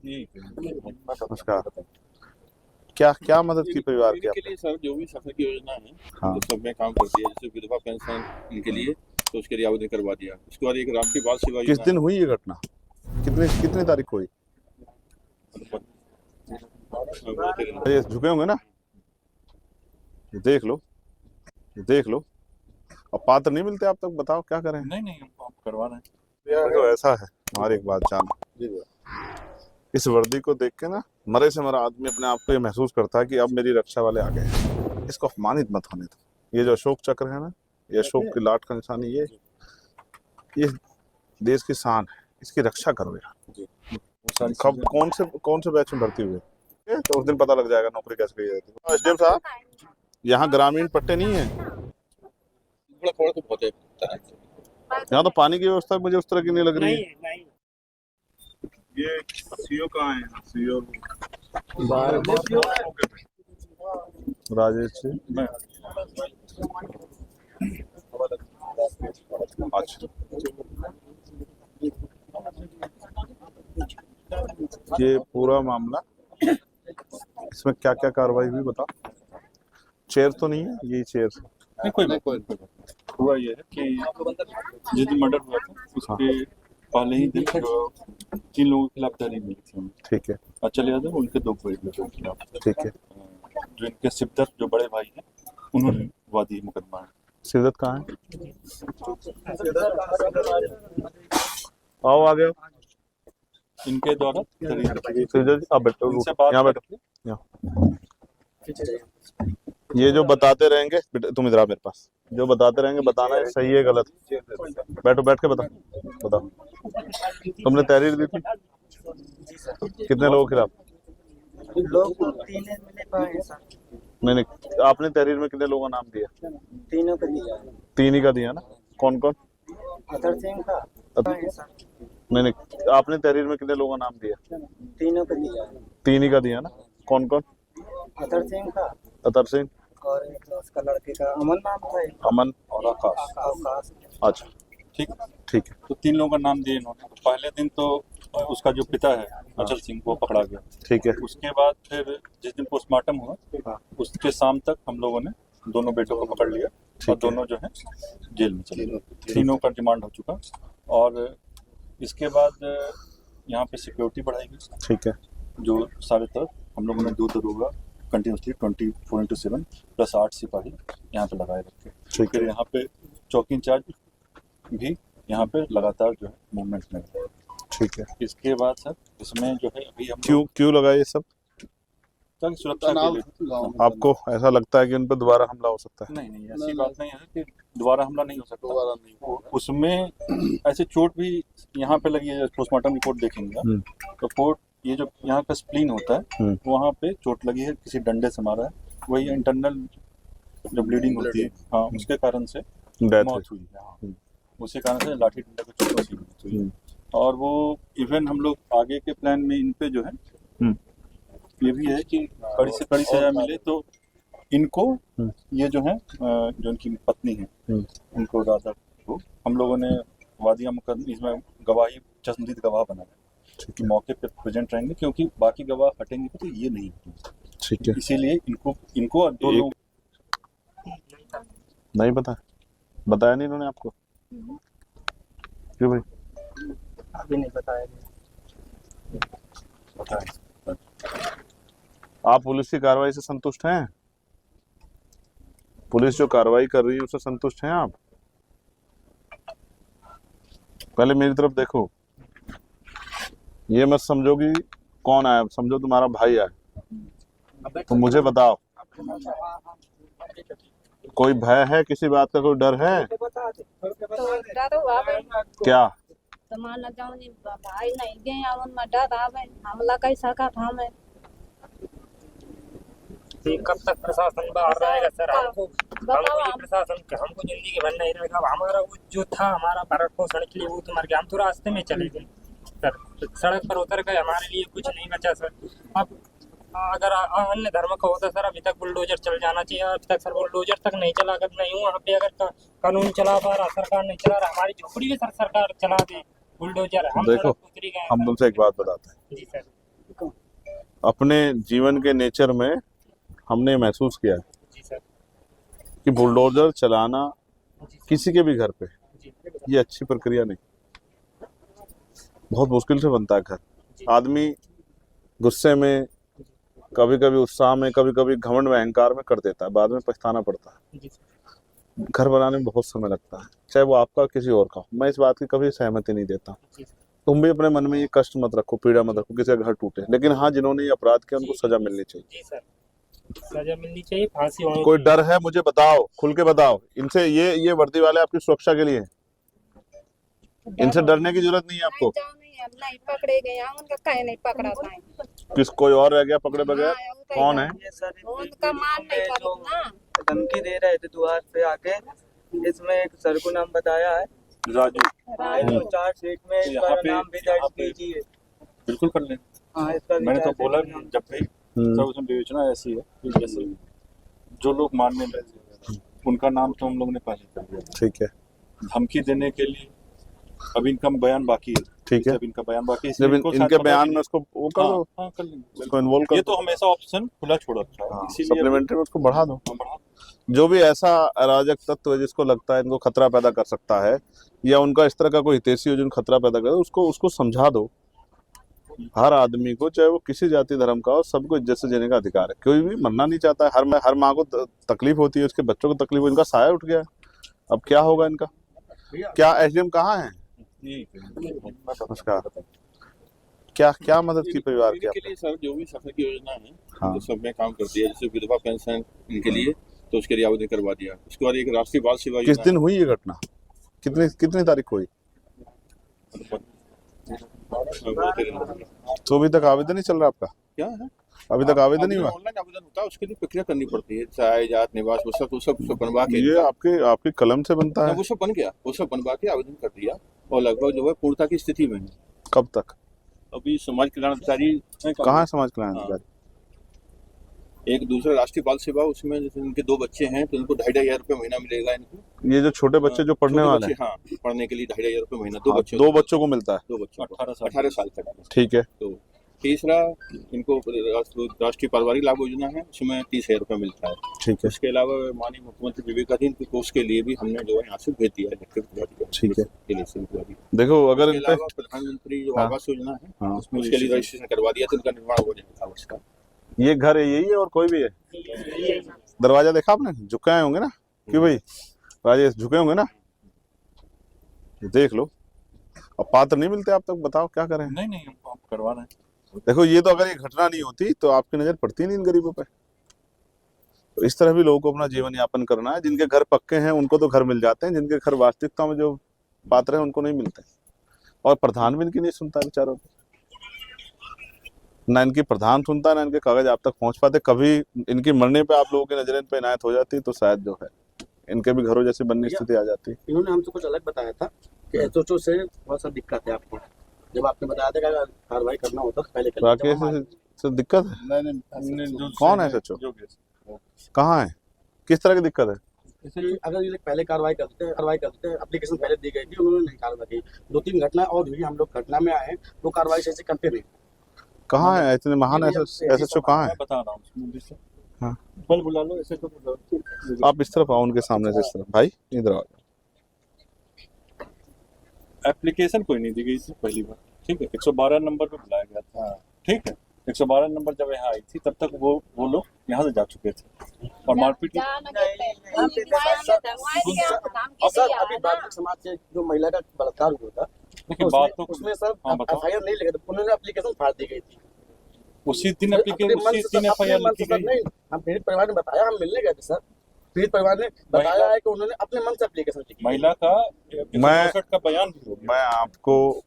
नमस्कार। क्या क्या मदद की परिवार की के आपने? लिए सर जो भी शासन की योजना है हाँ। वो सब में काम करती है। जैसे विधवा पेंशन इनके लिए तो उसके लिए आवेदन करवा दिया। उसके बाद एक राष्ट्रीय बाल सेवा किस योजना दिन हुई ये घटना? कितने कितनी तारीख को हुई? है। ये झुके होंगे ना, ये देख लो, ये देख लो। अब पात्र नहीं मिलते आप तक, बताओ क्या करें? नहीं नहीं हम करवा रहे हैं। देखो ऐसा है, हमारी एक बात जानो, इस वर्दी को देख के ना मरे से मरा आदमी अपने आप को ये महसूस करता है कि अब मेरी रक्षा वाले आ गए हैं। इसको अपमानित मत होने दो। ये जो अशोक चक्र है ना, ये अशोक की लाट का निशानी, ये देश की शान है, इसकी रक्षा करो यार। कब कौन से बैच में भर्ती हुए? तो उस दिन पता लग जाएगा नौकरी कैसे गई है। एसडीएम साहब, यहाँ ग्रामीण पट्टे नहीं है, थोड़ा थोड़ा तो बहुत है। यहाँ तो पानी की व्यवस्था मुझे उस तरह की नहीं लग रही है। नहीं। ये सीओ कहाँ है? सीओ राजेश जी। अच्छा, ये पूरा मामला, इसमें क्या क्या कार्रवाई हुई बताओ? चेयर तो नहीं है, यही चेयर नहीं कोई हुआ ये है कि जिस दिन मर्डर हुआ था उसके पहले ही दिन 3 लोगों के खिलाफ तहरीर मिली थी हमें। ठीक है, अचल यादव उनके 2 लोगों के खिलाफ। ठीक है। जो इनके सिब्दर जो बड़े भाई हैं उन्होंने वादी मुकदमा है। सिरदत कहाँ है? आओ आ गए। इनके द्वारा तहरीर सिरदत जी आप बैठो, इनसे बात यहाँ बैठो, यहाँ। ये जो बताते रहेंगे, तुम इधर आ मेरे पास, जो बताते रहेंगे बताना है सही है गलत। बैठो, बैठ के बताओ बताओ। तुमने तहरीर दी थी कितने लोगों के खिलाफ? लोग 3 मिले पाए सर। नहीं, आपने तहरीर में कितने लोगों का नाम दिया? तीनों को दिया। 3 ही का दिया ना? कौन कौन? अतर सिंह का पाए सर। नहीं, आपने तहरीर में कितने लोगों का नाम दिया? तीनों को दिया। 3 ही का दिया ना? कौन कौन? अतर सिंह का अतर सिंह और एक उसका लड़के का अमन नाम था। अमन और आकाश। अच्छा, ठीक ठीक है, तो 3 लोगों का नाम दिए इन्होंने। तो पहले दिन तो उसका जो पिता है अचल सिंह वो पकड़ा गया। ठीक है। उसके बाद फिर जिस दिन पोस्टमार्टम हुआ उसके शाम तक हम लोगों ने दोनों बेटों को पकड़ लिया और दोनों जो है जेल में चले गए। तीनों का रिमांड हो चुका और इसके बाद यहाँ पे सिक्योरिटी बढ़ाई गई। ठीक है, जो सारे तरफ हम लोगों ने दूर होगा कंटिन्यूसली 24/7 प्लस 8 सिपाही यहाँ पे लगाए रखे। ठीक फिर है, यहाँ पे चौकी इंचार्ज भी यहाँ पे लगातार जो है मूवमेंट में है। ठीक है। इसके बाद सर इसमें जो है अभी हम क्यों लगा ये सब? तक सुरक्षा के लिए। आपको ऐसा लगता है कि उन पर दोबारा हमला हो सकता है? नहीं ऐसी बात नहीं है कि दोबारा हमला नहीं हो सकता। उसमें ऐसे चोट भी यहाँ पे लगी है। पोस्टमार्टम रिपोर्ट देखेंगे तो कोर्ट ये जो यहाँ का स्प्लीन होता है वहाँ पे चोट लगी है, किसी डंडे से मारा है। वही इंटरनल जो ब्लीडिंग होती है हाँ उसके कारण से मौत हुई है। हाँ उसी कारण से लाठी डंडे को चोट से मौत हुई है। और वो इवन हम लोग आगे के प्लान में इन पे जो है ये भी है कि कड़ी से कड़ी सजा मिले तो इनको ये जो है जो इनकी पत्नी है उनको राधा को हम लोगों ने वादियाँ मुकदमे इसमें गवाही चश्मदीद गवाह बनाया कि मौके पे प्रेजेंट रहेंगे क्योंकि बाकी गवाह हटेंगे तो ये नहीं। ठीक है, इसीलिए इनको और 2 लोग नहीं बताया नहीं इन्होंने आपको? क्यों भाई? अभी नहीं बताया। आप पुलिस की कार्रवाई से संतुष्ट हैं? पुलिस जो कार्रवाई कर रही है उससे संतुष्ट हैं आप? पहले मेरी तरफ देखो, ये मत समझो कि कौन आया, समझो तुम्हारा भाई आया। तो मुझे बताओ, कोई भय है, किसी बात का कोई डर है? क्या भाई नहीं गए हमला कैसा का था मैं कब तक प्रशासन बाहर रहेगा सर? हमको प्रशासन हमको जिंदगी भर नहीं रहेगा। हमारा वो जो था हमारा भरण पोषण के लिए वो तो मर गया। हम तो रास्ते में चले गए सर, सड़क पर उतर गए, हमारे लिए कुछ नहीं बचा सर। अब अगर अन्य धर्म का होता सर अभी तक बुलडोजर चल जाना चाहिए। अभी तक सर बुलडोजर तक नहीं चला। अगर नहीं वहाँ पे अगर कानून चला पा रहा, सरकार नहीं चला रहा, हमारी झोपड़ी भी सर सरकार चला दे बुलडोजर। हम देखो, हम तुमसे एक बात बताते हैं। जी सर। अपने जीवन के नेचर में हमने महसूस किया है जी सर। कि बुलडोजर चलाना जी किसी के भी घर पे जी ये अच्छी प्रक्रिया नहीं। बहुत मुश्किल से बनता है घर। जी आदमी गुस्से में, कभी कभी उत्साह में, कभी कभी घमंड में, अहंकार में कर देता है, बाद में पछताना पड़ता है। जी सर। घर बनाने में बहुत समय लगता है, चाहे वो आपका किसी और का हो। मैं इस बात की कभी सहमति नहीं देता। जी सर। तुम भी अपने मन में ये कष्ट मत रखो, पीड़ा मत रखो, किसी का घर टूटे। लेकिन हाँ, जिन्होंने ये अपराध किया उनको सजा मिलनी चाहिए। जी सर, सजा मिलनी चाहिए, फांसी होनी कोई चाहिए। डर है मुझे बताओ, खुल के बताओ। इनसे ये वर्दी वाले आपकी सुरक्षा के लिए हैं। इनसे डरने की जरूरत नहीं है आपको। नहीं जाओ, नहीं हम नहीं पकड़े गए, हम उनका कहीं नहीं पकड़ा था। किस कोई और रह गया पकड़े बगैर? कौन है? ये सर उनका मान नहीं जो पड़ा ना। धमकी दे रहे थे द्वार पे आके, इसमें एक सर को नाम बताया है राजू, जो चार्जशीट में यहाँ इसका पे- नाम भी यहाँ दर्ज पे- कीजिए। बिल्कुल कर लें। हाँ, इसका भी मैंने तो दर्ज बोला कीजिए। भी जब भी सब उसमें विवेचना ऐसी है कि जैसे जो लोग मारने लगे उनका नाम तो हम लोग ने पहले कर दिया। ठीक है, धमकी देने के लिए अभी इनका बयान बाकी है। ठीक है। जब इनका बयान बाकी है, जब इसलिए इनको शायद इनके पता बयान भी में नहीं। उसको वो कर दो, हाँ, कर लेंगे। उसको इन्वॉल्व कर ये दो। तो हमेशा ऑप्शन खुला छोड़ रखा है, इसीलिए सप्लीमेंट्री में उसको बढ़ा दो। हम बढ़ा। जो भी ऐसा अराजक तत्व है जिसको लगता है इनको खतरा पैदा कर सकता है, या उनका इस तरह का कोई हितैषी हो जो खतरा पैदा करे, उसको समझा दो। हर आदमी को, चाहे वो किसी जाति धर्म का हो, सबको इज्जत से जीने का अधिकार है। कोई भी मरना नहीं चाहता है। हर माँ को तकलीफ होती है, उसके बच्चों को तकलीफ हो। इनका साया उठ गया, अब क्या होगा इनका? क्या एसडीएम कहाँ है? नमस्कार। क्या मदद की परिवार की के लिए सर जो भी शासन की योजना है हाँ। तो सब में काम करती है। जैसे विधवा पेंशन इनके लिए तो उसके लिए आवेदन करवा दिया। उसके बाद एक राष्ट्रीय बाल सेवा किस योजना दिन हुई ये घटना? कितनी तारीख को हुई? तो अभी तक आवेदन नहीं चल रहा आपका? क्या है, अभी तक आवेदन नहीं हुआ? ऑनलाइन आवेदन होता है, उसके लिए प्रक्रिया करनी पड़ती है। चाहे जात निवास वो सब बनवा के ये आपके कलम से बनता है? वो सब बन गया, वो सब बनवा के आवेदन कर दिया और लगभग जो है पूर्णता की स्थिति में है। कब तक? अभी समाज कल्याण अधिकारी कहाँ है समाज कल्याण अधिकारी? एक दूसरा राष्ट्रीय बाल सेवा, उसमें जैसे उनके 2 बच्चे हैं तो उनको 2,500 रुपये महीना मिलेगा इनको। ये जो छोटे बच्चे जो पढ़ने छोटे वाले बच्चे, हैं, हाँ, पढ़ने के लिए 2,500 रुपये महीना। हाँ, 2 बच्चों को मिलता है। 2 बच्चों को 18 साल तक। ठीक है। तो तीसरा इनको राष्ट्रीय पारिवारिक लाभ योजना है, उसमें 30,000 रुपये मिलता है। ठीक है। इसके अलावा माननीय मुख्यमंत्री विवेकाधीन के कोष के लिए भी हमने जो है यहाँ से भेज दिया है। ठीक है। के लिए से भिजवा दिया। देखो, अगर इसके इन पे अलावा प्रधानमंत्री जो हाँ। आवास योजना है, हाँ। उसके लिए रजिस्ट्रेशन करवा दिया तो उनका निर्माण हो जाएगा आवास का। ये घर है, यही है और कोई भी है? दरवाजा देखा आपने? झुके आए होंगे ना? क्यों भाई राजेश, झुके होंगे ना? देख लो। अब पात्र नहीं मिलते आप तक, बताओ क्या करें? नहीं हम करवा रहे हैं। देखो, ये तो अगर ये घटना नहीं होती तो आपकी नजर पड़ती नहीं इन गरीबों पे। तो इस तरह भी लोगों को अपना जीवन यापन करना है। जिनके घर पक्के हैं उनको तो घर मिल जाते हैं, जिनके घर वास्तविकता में जो पात्र हैं उनको नहीं मिलते। और प्रधान भी इनकी नहीं सुनता बेचारों को। ना इनकी प्रधान सुनता है, ना इनके कागज आप तक पहुंच पाते। कभी इनकी मरने पे आप लोगों की नजरें इन पे इनायत हो जाती तो शायद जो है इनके भी घरों जैसी बनने स्थिति आ जाती। इन्होंने हमसे कुछ अलग बताया था कि एसओचओ से बहुत सा दिक्कत है आपको। जब आपने बताया था कि अगर कार्रवाई करना होता तो पहले कर लेते। राकेश से दिक्कत है? हमने जो कौन है सचो? कहाँ है? किस तरह की दिक्कत है? इसलिए अगर ये लोग पहले कार्रवाई करते हैं, एप्लीकेशन पहले दी गई थी, उन्होंने नहीं कार्रवाई की। 2-3 घटना और हुई, हम लोग घटना में आए, वो कार्रवाई से करते नहीं। कहाँ है इतने महान एसएचओ? कहाँ है? मैं बता रहा हूँ। हाँ। बल बुला लो, ऐसे तो बुला लो। आप इस तरफ आओ, उनके सामने से इस तरफ। भाई इधर आओ। एप्लीकेशन कोई नहीं दी गई थी पहली बार, ठीक है। 112 नंबर पे बुलाया गया था, ठीक है। 112 नंबर जब यहाँ आई थी तब तक वो लोग यहाँ से जा चुके थे और मारपीट। सर अभी बागड़ी समाज से जो महिला का बलात्कार हुआ था, देखिए बात तो उसमें सर हाँ, बताओ। एफआईआर नहीं लगा था, उन्होंने एप्लीकेशन फाड़ दी गई थी। उसी दिन एफआईआर लिखी गई। नहीं, हम पीड़ित परिवार ने बताया, हम मिलने गए थे सर। पीड़ित परिवार ने बताया है कि उन्होंने अपने मन से एप्लीकेशन लिखी। महिला का 164 का बयान भी हो गया। मैं आपको,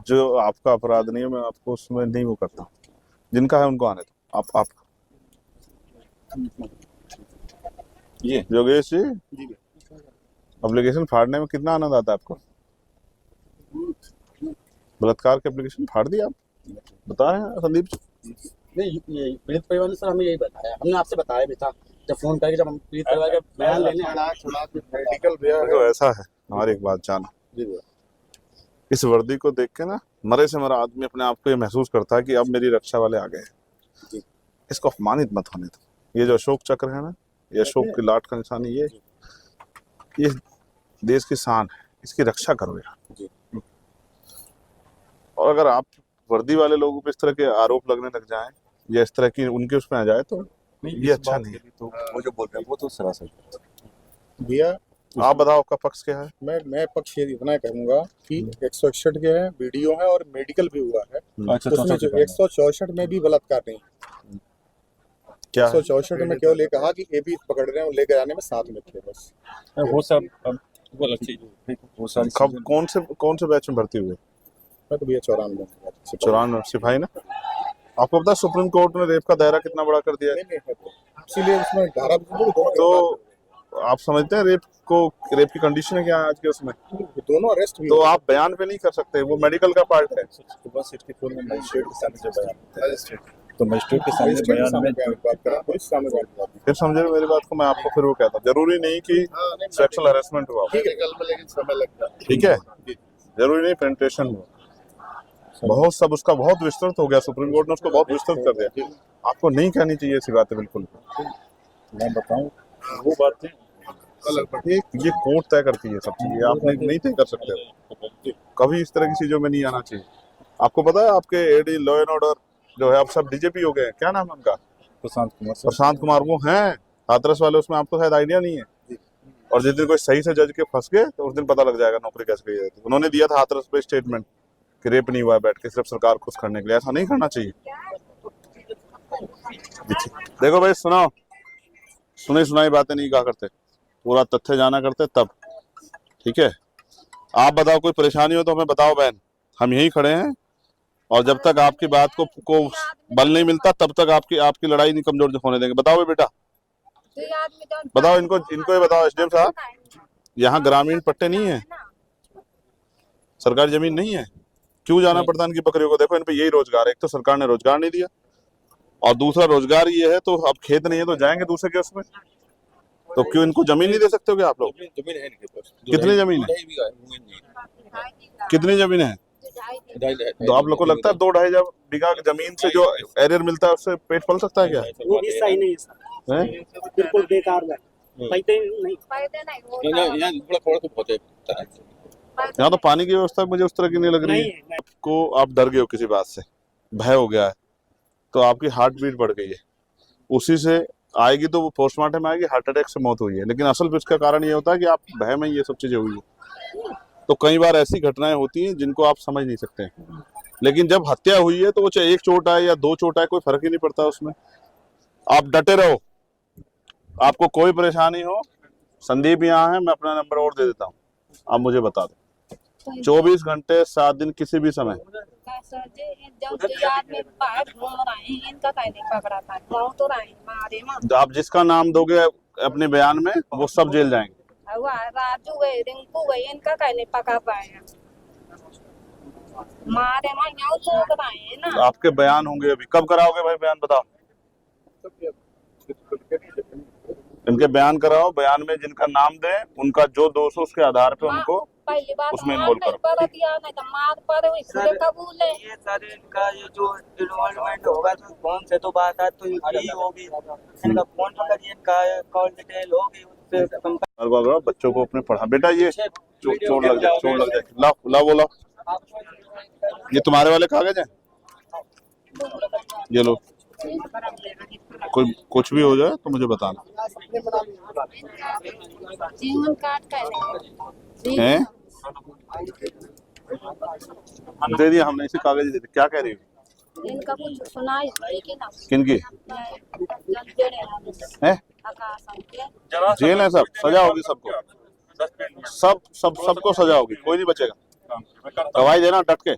जो आपका अपराध नहीं है, मैं आपको उसमें नहीं वो करता। जिनका है उनको आने दो। आप ये योगेश जी, एप्लीकेशन फाड़ने में कितना आनंद आता है आपको? बलात्कार के एप्लीकेशन फाड़ दिया आप, बता रहे हैं संदीप जी? नहीं, ये पीड़ित परिवार ने सर हमें यही बताया, हमने आपसे बताया भी था जब फोन करके, जब हम पीड़ित परिवार का बयान लेने मेडिकल देखो ऐसा है, हमारी एक बात जानो। इस वर्दी को देख के ना मरे से मरा आदमी अपने आप को ये महसूस करता है कि अब मेरी रक्षा वाले आ गए हैं। इसको अपमानित मत होने दो। ये जो अशोक चक्र है ना, ये अशोक की लाट का निशान, ये देश की शान है, इसकी रक्षा करो यार। और अगर आप वर्दी वाले लोगों पे इस तरह के आरोप लगने लग जाएं या इस तरह की उनके उसमें आ जाए तो ये अच्छा नहीं है। तो वो जो बोल रहे हैं वो तो सरासर भैया आप बताओ आपका पक्ष क्या है? मैं पक्ष ये इतना कहूंगा कि 161 के है, वीडियो है और मेडिकल भी हुआ है। अच्छा, उसमें जो 164 में भी बलात्कार नहीं, क्या है? 164 में केवल ये कहा कि ये भी पकड़ रहे हैं, लेकर जाने में साथ में थे बस। वो सब वो अलग चीज है। वो सारी कब कौन से बैच में भर्ती हुए? मैं तो भैया 94 94 सिपाही ना। आपको पता है सुप्रीम कोर्ट ने रेप का दायरा कितना बड़ा कर दिया है? इसीलिए उसमें धारा तो आप समझते हैं रेप की कंडीशन है क्या है आज के उसमें? दोनों अरेस्ट भी तो आप बयान पे नहीं कर सकते, वो मेडिकल का पार्ट है। सुबह 64 में मजिस्ट्रेट के सामने जब बयान होता है, तो मजिस्ट्रेट के सामने बयान में बात करा, पुलिस सामने बात करा। फिर समझे मेरी बात को, मैं आपको फिर वो कहता हूँ, जरूरी नहीं कि सेक्सुअल हैरेसमेंट हुआ, ठीक है, कल में लेकिन समय लगता है। ठीक है, जरूरी नहीं पेनिट्रेशन हुआ। बहुत सब उसका बहुत विस्तृत हो गया, सुप्रीम कोर्ट ने उसको बहुत विस्तृत कर दिया। आपको नहीं कहनी चाहिए ऐसी बातें बिल्कुल। मैं बताऊं वो बातें ये कोर्ट तय करती है सब चीजें, आप नहीं तय कर सकते हो। कभी इस तरह की चीजों में नहीं आना चाहिए। आपको पता है आपके एडी लॉ एंड ऑर्डर जो है, आप सब डीजीपी हो गए, क्या नाम है उनका? प्रशांत कुमार वो हैं हाथरस वाले, उसमें आपको शायद आइडिया नहीं है। और जिस दिन कोई सही से जज के फंस गए तो उस दिन पता लग जाएगा नौकरी कैसे गई है। उन्होंने दिया था हाथरस पे स्टेटमेंट कि रेप नहीं हुआ है, बैठ के सिर्फ सरकार खुश करने के लिए। ऐसा नहीं करना चाहिए। देखो भाई, सुनी सुनाई बातें नहीं कहा करते, पूरा तथ्य जाना करते तब। ठीक है, आप बताओ कोई परेशानी हो तो हमें बताओ बहन, हम यहीं खड़े हैं। और जब तक आपकी बात को बल नहीं मिलता तब तक आपकी लड़ाई नहीं कमजोर होने देंगे। बताओ भाई बेटा, बताओ इनको ये बताओ एसडीएम साहब, यहाँ ग्रामीण पट्टे नहीं है, सरकारी जमीन नहीं है, क्यों जाना पड़ता है इनकी बकरियों को? देखो इन पे यही रोजगार है, एक तो सरकार ने रोजगार नहीं दिया और दूसरा रोजगार ये है तो अब खेत नहीं है तो जाएंगे दूसरे के उसमें। तो क्यों इनको जमीन नहीं दे सकते हो क्या आप लोग? जमीन है इनके पास। कितनी जमीन है? कितनी जमीन है? तो आप लोग को लगता है 2-2.5 बीघा जमीन से जो एरियर मिलता है उससे पेट पल सकता है क्या? वो भी सही नहीं है सर, बिल्कुल बेकार है, फायदे नहीं। यहाँ थोड़ा तो बहुत है। यहाँ तो पानी की व्यवस्था मुझे उस तरह की नहीं लग रही है। आपको आप डर गए हो किसी बात से, भय हो गया है, तो आपकी हार्ट बीट बढ़ गई है, उसी से आएगी तो वो पोस्टमार्टम में आएगी, हार्ट अटैक से मौत हुई है। लेकिन असल इसका कारण ये होता है कि आप भय में ये सब चीजें हुई है। तो कई बार ऐसी घटनाएं होती हैं जिनको आप समझ नहीं सकते, लेकिन जब हत्या हुई है तो वो चाहे 1 चोट आए या 2 चोट आए, कोई फर्क ही नहीं पड़ता उसमें। आप डटे रहो, आपको कोई परेशानी हो, संदीप यहाँ है, मैं अपना नंबर और दे देता हूँ, आप मुझे बता दो। 24 घंटे 7 दिन किसी भी समय। आप जिसका नाम दोगे अपने बयान में वो सब जेल जाएंगे। राजू गए, रिंकू गए, इनका कहीं नहीं पकड़ पाए हैं। मारे यहाँ चौक रहे हैं ना। आपके बयान होंगे अभी, कब कराओगे भाई बयान बताओ? इनके बयान कराओ, बयान में जिनका नाम दे उनका जो दोष हो उसके आधार पे उनको पहली बात उसमें इन्वॉल्व करो। नहीं तो मार पर इसलिए कबूल है। ये सर इनका ये जो इन्वॉल्वमेंट होगा तो फोन से तो बात है तो यही होगी, इनका फोन पकड़िए, इनका कॉल डिटेल होगी उससे। बच्चों को अपने पढ़ा, बेटा ये चोट लग जाए, ला बोला, ये तुम्हारे वाले कागज हैं, ये लो, कोई कुछ भी हो जाए तो मुझे बताना। जीवन काट हैं? दे दिया हमने, इसे कागज दे दिए। क्या कह रही हो? इनका कुछ सुनाई कि ना किनकी है? जेल है, सब सजा होगी सबको, सबको सजा होगी, कोई नहीं बचेगा। गवाही देना डट के,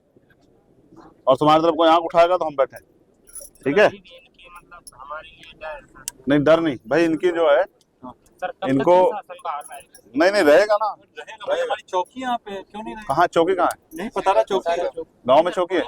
और तुम्हारी तरफ कोई आंख उठाएगा तो हम बैठे, ठीक है? नहीं डर नहीं भाई, इनकी जो है इनको नहीं रहेगा ना, हमारी चौकी यहाँ पे क्यों नहीं? कहाँ चौकी कहाँ है? नहीं पता ना, चौकी गांव में चौकी है।